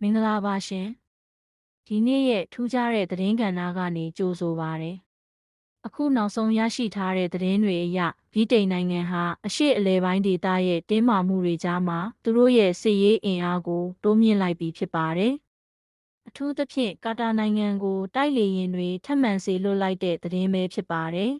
မင်္ဂလာပါရှင်ဒီနေ့ရဲ့ထူးခြားတဲ့သတင်းကဏ္ဍကနေကြိုဆိုပါရစေအခုနောက်ဆုံးရရှိထားတဲ့သတင်းတွေအရဗြိတိန်နိုင်ငံဟာအရှေ့အလယ်ပိုင်းဒေသရဲ့တင်းမာမှုတွေကြားမှာသူတို့ရဲ့စစ်ရေးအင်အားကိုတိုးမြင့်လိုက်ပြီးဖြစ်ပါတယ်အထူးသဖြင့်ကာတာနိုင်ငံကိုတိုက်လေယာဉ်တွေထပ်မံစေလွှတ်လိုက်တဲ့သတင်းပဲဖြစ်ပါတယ်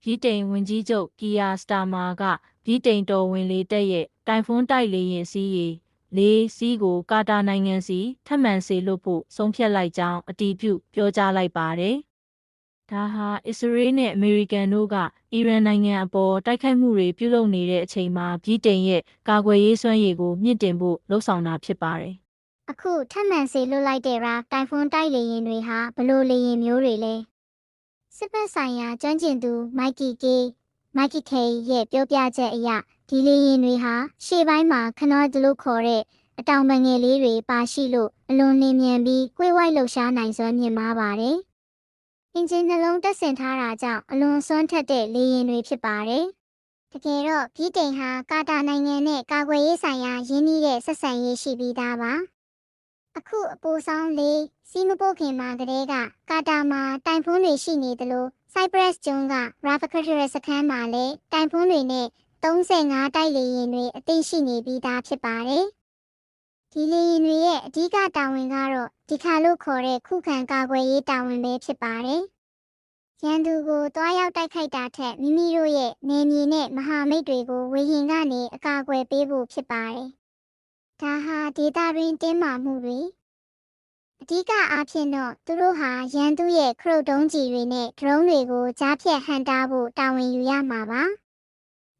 ဗြိတိန်ဝန်ကြီးချုပ်ကီယာစတာမာကဗြိတိန်တော်ဝင်လေတပ်ရဲ့တိုင်ဖွန်းတိုက်လေယာဉ်စီးရေလေးစီးကိုကာတာနိုင်ငံစီထပ်မံစေလွှတ်ဖို့ဆုံးဖြတ်လိုက်ကြောင်းအတည်ပြုပြောကြားလိုက်ပါတယ်။ဒါဟာအစ္စရေးနဲ့အမေရိကန်တို့ကအီရန်နိုင်ငံအပေါ်တိုက်ခိုက်မှုတွေပြုလုပ်နေတဲ့အချိန်မှာဗြိတိန်ရဲ့ကာကွယ်ရေးစွမ်းရည်ကိုမြင့်တင်ဖို့လှုံ့ဆော်တာဖြစ်ပါတယ်။အခုထပ်မံစေလွှတ်လိုက်တဲ့တိုင်ဖွန်းတိုက်လေယာဉ်တွေဟာဘလို့လေယာဉ်မျိုးတွေလဲ။စစ်ဘက်ဆိုင်ရာကျွမ်းကျင်သူမိုက်ကီကေရဲ့ပြောပြချက်အရဒီလေယာဉ်တွေဟာရှေ့ပိုင်းမှာခနော့ဒလို့ခေါ်တဲ့အတောင်ပံငယ်လေးတွေပါရှိလို့အလွန်လင်းမြန်ပြီးကွေးဝိုက်လှုပ်ရှားနိုင်စွမ်းမြင့်မားပါတယ်။အင်ဂျင်နှလုံးတပ်ဆင်ထားတာကြောင့်အလွန်စွမ်းထက်တဲ့လေယာဉ်တွေဖြစ်ပါတယ်။တကယ်တော့ဗြိတိန်ဟာကာတာနိုင်ငံနဲ့ကာကွယ်ရေးဆိုင်ရာရင်းနှီးတဲ့ဆက်ဆံရေးရှိပြီးသားပါ။အခုအပိုဆောင်လေးစီးမပို့ခင်မှာကတည်းကကာတာမှာတိုင်ဖွန်းတွေရှိနေသလိုဆိုက်ပရပ်ကျွန်းကရာဖကထရစခန်းမှာလည်းတိုင်ဖွန်းတွေနဲ့35တိုက်လေယာဉ်တွေအသိရှိနေပြီးသားဖြစ်ပါတယ်။ဒီလေယာဉ်တွေရဲ့အဓိကတာဝန်ကတော့ဒီခါလို့ခေါ်တဲ့ခုခံကာကွယ်ရေးတာဝန်ပဲဖြစ်ပါတယ်။ရန်သူကိုတွားရောက်တိုက်ခိုက်တာထက်မိမိတို့ရဲ့နယ်မြေနဲ့မဟာမိတ်တွေကိုဝေဟင်ကနေအကာအကွယ်ပေးဖို့ဖြစ်ပါတယ်။ဒါဟာဒေသတွင်းတင်းမာမှုတွေအဓိကအားဖြင့်တော့သူတို့ဟာရန်သူရဲ့ခရုတ်တုံးကြီးတွေနဲ့ဒရုန်းတွေကိုကြားဖြတ်ဟန်တားဖို့တာဝန်ယူရမှာပါ။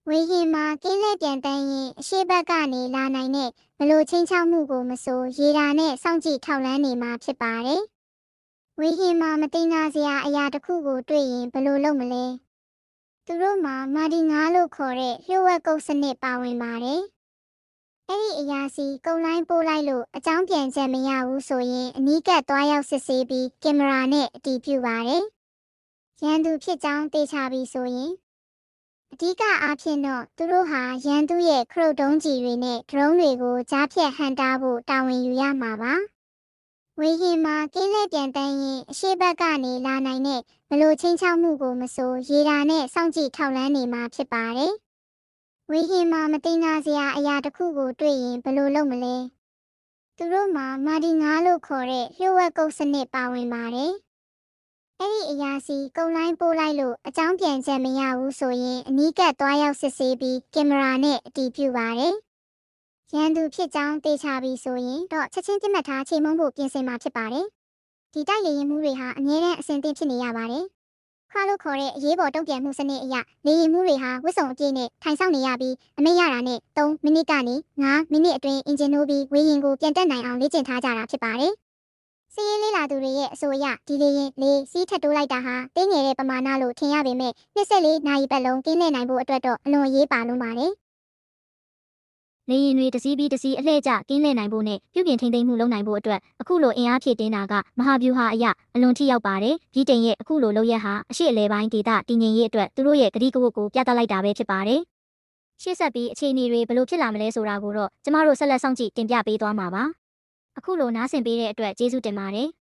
ဝေဟင်မှာကင်းလှည့်ပြန်တန်းရင်အရှိတ်ဘက်ကနေလာနိုင်တဲ့ဘလို့ချင်းချောက်မှုကိုမဆိုရေဒါနဲ့စောင့်ကြည့်ထောက်လန်းနေမှာဖြစ်ပါတယ်။ဝေဟင်မှာမတင်နာစရာအရာတစ်ခုကိုတွေ့ရင်ဘလို့လုပ်မလဲ။သူတို့မှာမာဒီငါလို့ခေါ်တဲ့လျှို့ဝှက်ကုတ်စနစ်ပါဝင်ပါတယ်။အဲ့ဒီအရာစီကုံလိုင်းပို့လိုက်လို့အကြောင်းပြန်ချက်မရဘူးဆိုရင်အနီးကပ်သွားရောက်စစ်ဆေးပြီးကင်မရာနဲ့အတည်ပြုပါတယ်။ရန်သူဖြစ်ကြောင်းသိချပြီးဆိုရင်အဓိကအားဖြင့်တော့သူတို့ဟာရန်သူရဲ့ခရုတ်တုံးကြီးတွေနဲ့ဒရုန်းတွေကိုကြားဖြတ်ဟန်တားဖို့တာဝန်ယူရမှာပါ။ဝေဟင်မှာကင်းလှည့်ပြန်တန်းရင်အရှိတ်ဘက်ကနေလာနိုင်တဲ့ဘလို့ချင်းချောက်မှုကိုမဆိုရေဒါနဲ့စောင့်ကြည့်ထောက်လန်းနေမှာဖြစ်ပါတယ်။ဝေဟင်မှာမတင်နာစရာအရာတစ်ခုကိုတွေ့ရင်ဘလို့လုပ်မလဲ။သူတို့မှာမာဒီငါလို့ခေါ်တဲ့လျှို့ဝှက်ကုတ်စနစ်ပါဝင်ပါတယ်။အဲ့ဒီအရာစီကုံလိုင်းပို့လိုက်လို့အကြောင်းပြန်ချက်မရဘူးဆိုရင်အနီးကပ်သွားရောက်စစ်ဆေးပြီးကင်မရာနဲ့အတည်ပြုပါတယ်။ရန်သူဖြစ်ကြောင်းသိချပြီးဆိုရင်တော့ချက်ချင်းပြတ်မှတ်ထားချိန်မုံဖို့ပြင်ဆင်မှာဖြစ်ပါတယ်။ဒီတိုက်လေယာဉ်မှုတွေဟာအမြဲတမ်းအဆင်သင့်ဖြစ်နေရပါတယ်။ခွာလို့ခေါ်တဲ့အရေးပေါ်တုံ့ပြန်မှုစနစ်အရလေယာဉ်မှုတွေဟာဝစ်စုံအပြည့်နဲ့ထိုင်ဆောင်နေရပြီးအမိတ်ရတာနဲ့3မိနစ်ကနေ5မိနစ်အတွင်းအင်ဂျင်နိုးပြီးဝေဟင်ကိုပြန်တက်နိုင်အောင်လေ့ကျင့်ထားကြတာဖြစ်ပါတယ်။စီးရင်လေးလာသူတွေရဲ့အဆိုအရဒီလေရင်လေးစီးထက်တိုးလိုက်တာဟာတင်းငယ်တဲ့ပမာဏလို့ထင်ရပေမဲ့24နာရီပတ်လုံးကင်းလှည့်နိုင်ဖို့အတွက်တော့အလွန်ရေးပါလို့ပါတယ်။လေရင်တွေတစည်းပြီးတစည်းအလှည့်ကျကင်းလှည့်နိုင်ဖို့နဲ့ပြုပြင်ထိန်းသိမ်းမှုလုပ်နိုင်ဖို့အတွက်အခုလိုအင်အားဖြည့်တင်းတာကမဟာဗျူဟာအရအလွန်ထိရောက်ပါတယ်။ဗြိတိန်ရဲ့အခုလိုလုပ်ရက်ဟာအရှေ့အလယ်ပိုင်းဒေသတည်ငြိမ်ရေးအတွက်သူတို့ရဲ့ကတိကဝတ်ကိုပြသလိုက်တာပဲဖြစ်ပါတယ်။ရှေ့ဆက်ပြီးအခြေအနေတွေဘယ်လိုဖြစ်လာမလဲဆိုတာကိုတော့ကျမတို့ဆက်လက်စောင့်ကြည့်တင်ပြပေးသွားမှာပါ။အခုလိုနားဆင်ပေးတဲ့အတွက်ကျေးဇူးတင်ပါတယ်။